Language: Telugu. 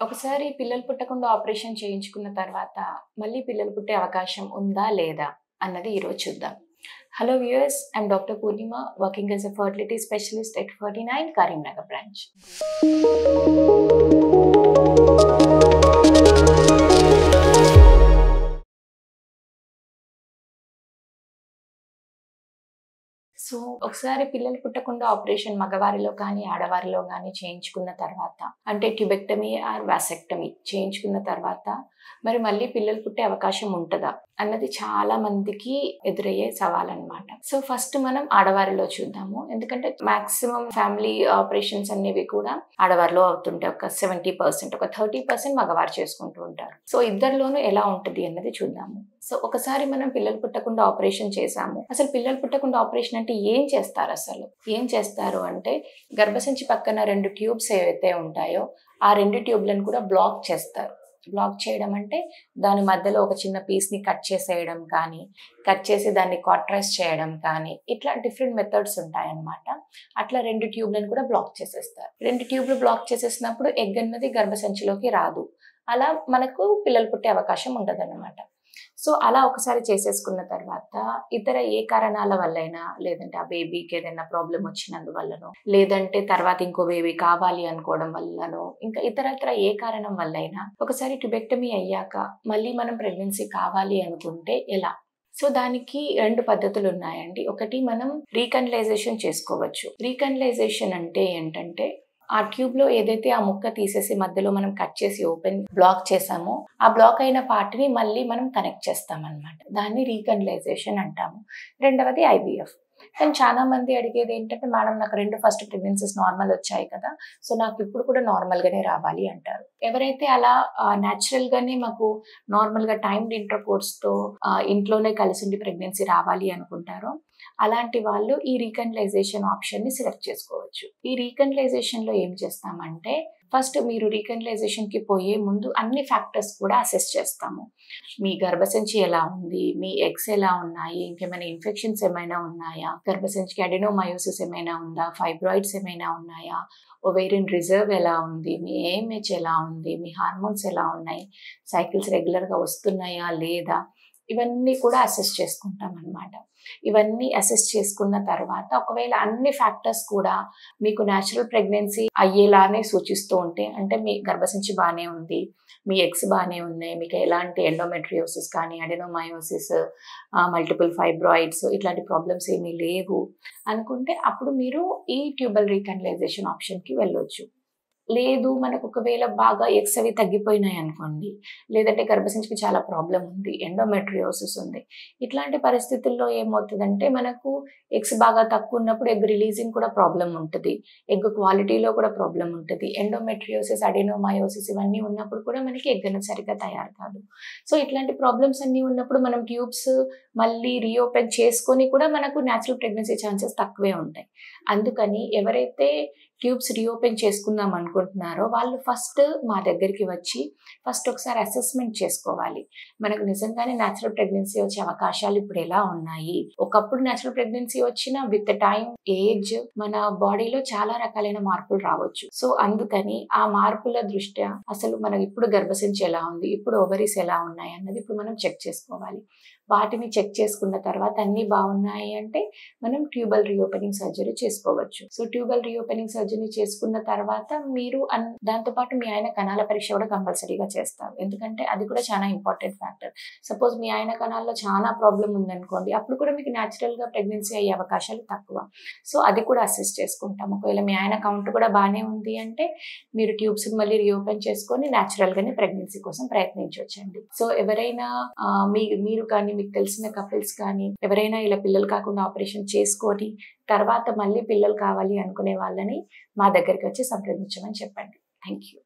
ఒకసారి పిల్లలు పుట్టకుండా ఆపరేషన్ చేయించుకున్న తర్వాత మళ్ళీ పిల్లలు పుట్టే అవకాశం ఉందా లేదా అన్నది ఈరోజు చూద్దాం. Hello viewers, I'm doctor Purnima, working as a fertility specialist at 49 Karimnagar branch. So ఒకసారి పిల్లలు పుట్టకుండా ఆపరేషన్ మగవారిలో కానీ ఆడవారిలో కానీ చేయించుకున్న తర్వాత, అంటే ట్యూబెక్టమీ ఆర్ వాసెక్టమీ చేయించుకున్న తర్వాత మరి మళ్ళీ పిల్లలు పుట్టే అవకాశం ఉంటుందా అన్నది చాలా మందికి ఎదురయ్యే సవాల్ అనమాట. సో ఫస్ట్ మనం ఆడవారిలో చూద్దాము, ఎందుకంటే మాక్సిమం ఫ్యామిలీ ఆపరేషన్స్ అనేవి కూడా ఆడవారిలో అవుతుంటాయి. ఒక 70%, ఒక 30% మగవారు చేసుకుంటూ ఉంటారు. సో ఇద్దరిలోనూ ఎలా ఉంటుంది అన్నది చూద్దాము. సో ఒకసారి మనం పిల్లలు పుట్టకుండా ఆపరేషన్ చేసాము. అసలు పిల్లలు పుట్టకుండా ఆపరేషన్ అంటే ఏం చేస్తారు? ఏం చేస్తారు అంటే గర్భసంచి పక్కన 2 ట్యూబ్స్ ఏవైతే ఉంటాయో ఆ 2 ట్యూబ్లను కూడా బ్లాక్ చేస్తారు. బ్లాక్ చేయడం అంటే దాని మధ్యలో ఒక చిన్న పీస్ని కట్ చేసేయడం కానీ, కట్ చేసి దాన్ని కాట్రైజ్ చేయడం కానీ, ఇట్లా డిఫరెంట్ మెథడ్స్ ఉంటాయన్నమాట. అట్లా 2 ట్యూబ్లను కూడా బ్లాక్ చేసేస్తారు. 2 ట్యూబ్లు బ్లాక్ చేసేసినప్పుడు ఎగ్ అన్నది గర్భసంచిలోకి రాదు. అలా మనకు పిల్లలు పుట్టే అవకాశం ఉండదన్నమాట. సో అలా ఒకసారి చేసేసుకున్న తర్వాత ఇతర ఏ కారణాల వల్లైనా, లేదంటే ఆ బేబీకి ఏదైనా ప్రాబ్లం వచ్చినందువల్లనో, లేదంటే తర్వాత ఇంకో బేబీ కావాలి అనుకోవడం వల్లనో, ఇంకా ఇతరత్ర ఏ కారణం వల్లైనా ఒకసారి ట్యూబెక్టమీ అయ్యాక మళ్ళీ మనం ప్రెగ్నెన్సీ కావాలి అనుకుంటే ఎలా? సో దానికి 2 పద్ధతులు ఉన్నాయండి. ఒకటి, మనం రీకనలైజేషన్ చేసుకోవచ్చు. రీకనలైజేషన్ అంటే ఏంటంటే ఆ ట్యూబ్ లో ఏదైతే ఆ ముక్క తీసేసి మధ్యలో మనం కట్ చేసి ఓపెన్ బ్లాక్ చేసామో ఆ బ్లాక్ అయిన పార్ట్ ని మళ్ళీ మనం కనెక్ట్ చేస్తాం అన్నమాట. దాన్ని రీకనలైజేషన్ అంటాము. రెండవది IVF. కానీ చాలా మంది అడిగేది ఏంటంటే, మేడం నాకు 2 ఫస్ట్ ప్రెగ్నెన్సీస్ నార్మల్ వచ్చాయి కదా, సో నాకు ఇప్పుడు కూడా నార్మల్ గానే రావాలి అంటారు. ఎవరైతే అలా న్యాచురల్ గానే మాకు నార్మల్ గా టైమ్డ్ ఇంటర్ కోర్స్ తో ఇంట్లోనే కలిసి ఉండి ప్రెగ్నెన్సీ రావాలి అనుకుంటారో అలాంటి వాళ్ళు ఈ రీకనలైజేషన్ ఆప్షన్ ని సెలెక్ట్ చేసుకోవచ్చు. ఈ రీకనలైజేషన్ లో ఏం చేస్తామంటే, ఫస్ట్ మీరు రీకనలైజేషన్ కి పోయే ముందు అన్ని ఫ్యాక్టర్స్ కూడా అసెస్ చేస్తాము. మీ గర్భసంచి ఎలా ఉంది, మీ ఎగ్స్ ఎలా ఉన్నాయి, ఇంకేమైనా ఇన్ఫెక్షన్స్ ఏమైనా ఉన్నాయా, గర్భసంచికి అడెనోమయోసిస్ ఏమైనా ఉందా, ఫైబ్రాయిడ్స్ ఏమైనా ఉన్నాయా, ఓవేరియన్ రిజర్వ్ ఎలా ఉంది, మీ AMH ఎలా ఉంది, మీ హార్మోన్స్ ఎలా ఉన్నాయి, సైకిల్స్ రెగ్యులర్గా వస్తున్నాయా లేదా, ఇవన్నీ కూడా అసెస్ చేసుకుంటాం అన్నమాట. ఇవన్నీ అసెస్ చేసుకున్న తర్వాత ఒకవేళ అన్ని ఫ్యాక్టర్స్ కూడా మీకు న్యాచురల్ ప్రెగ్నెన్సీ అయ్యేలానే సూచిస్తూ ఉంటే, అంటే మీ గర్భసంచి బాగానే ఉంది, మీ ఎగ్స్ బాగానే ఉన్నాయి, మీకు ఎలాంటి ఎండోమెట్రియోసిస్ కానీ అడెనోమయోసిస్, మల్టిపుల్ ఫైబ్రాయిడ్స్ ఇట్లాంటి ప్రాబ్లమ్స్ ఏమీ లేవు అనుకుంటే అప్పుడు మీరు ఈ ట్యూబల్ రీకనలైజేషన్ ఆప్షన్కి వెళ్ళొచ్చు. లేదు, మనకు ఒకవేళ బాగా ఎగ్స్ అవి తగ్గిపోయినాయి అనుకోండి, లేదంటే గర్భసంచికి చాలా ప్రాబ్లం ఉంది, ఎండోమెట్రియోసిస్ ఉంది, ఇట్లాంటి పరిస్థితుల్లో ఏమవుతుందంటే మనకు ఎగ్స్ బాగా తక్కువ ఉన్నప్పుడు ఎగ్ రిలీజింగ్ కూడా ప్రాబ్లం ఉంటుంది, ఎగ్ క్వాలిటీలో కూడా ప్రాబ్లం ఉంటుంది, ఎండోమెట్రియోసిస్, అడెనోమయోసిస్ ఇవన్నీ ఉన్నప్పుడు కూడా మనకి ఎగ్ అనేది సరిగ్గా తయారు కాదు. సో ఇట్లాంటి ప్రాబ్లమ్స్ అన్నీ ఉన్నప్పుడు మనం ట్యూబ్స్ మళ్ళీ రీఓపెన్ చేసుకొని కూడా మనకు న్యాచురల్ ప్రెగ్నెన్సీ ఛాన్సెస్ తక్కువే ఉంటాయి. అందుకని ఎవరైతే ట్యూబ్స్ రీఓపెన్ చేసుకుందాం అనుకుంటున్నారో వాళ్ళు ఫస్ట్ మా దగ్గరికి వచ్చి ఫస్ట్ ఒకసారి అసెస్మెంట్ చేసుకోవాలి. మనకు నిజంగానే న్యాచురల్ ప్రెగ్నెన్సీ వచ్చే అవకాశాలు ఇప్పుడు ఎలా ఉన్నాయి. ఒకప్పుడు న్యాచురల్ ప్రెగ్నెన్సీ వచ్చిన విత్ టైం, ఏజ్ మన బాడీలో చాలా రకాలైన మార్పులు రావచ్చు. సో అందుకని ఆ మార్పుల దృష్ట్యా అసలు మనకి ఇప్పుడు గర్భసంచి ఎలా ఉంది, ఇప్పుడు ఓవరీస్ ఎలా ఉన్నాయి అన్నది ఇప్పుడు మనం చెక్ చేసుకోవాలి. వాటిని చెక్ చేసుకున్న తర్వాత అన్ని బాగున్నాయి అంటే మనం ట్యూబల్ రీఓపెనింగ్ సర్జరీ చేసుకోవచ్చు. సో ట్యూబల్ రీఓపెనింగ్ సర్జరీ చేసుకున్న తర్వాత మీరు దాంతోపాటు మీ ఆయన కణాల పరీక్ష కూడా కంపల్సరీగా చేస్తారు, ఎందుకంటే అది కూడా చాలా ఇంపార్టెంట్ ఫ్యాక్టర్. సపోజ్ మీ ఆయన కణాల్లో చాలా ప్రాబ్లం ఉందనుకోండి, అప్పుడు కూడా మీకు న్యాచురల్గా ప్రెగ్నెన్సీ అయ్యే అవకాశాలు తక్కువ. సో అది కూడా అసెస్ చేసుకుంటాం. ఒకవేళ మీ ఆయన కౌంట్ కూడా బాగానే ఉంది అంటే మీరు ట్యూబ్స్ మళ్ళీ రీఓపెన్ చేసుకొని న్యాచురల్గానే ప్రెగ్నెన్సీ కోసం ప్రయత్నించవచ్చండి. సో ఎవరైనా మీరు కానీ మీకు తెలిసిన కపుల్స్ కానీ ఎవరైనా ఇలా పిల్లలు కాకుండా ఆపరేషన్ చేసుకొని తర్వాత మళ్ళీ పిల్లలు కావాలి అనుకునే వాళ్ళని మా దగ్గరికి వచ్చి సంప్రదించమని చెప్పండి. Thank you.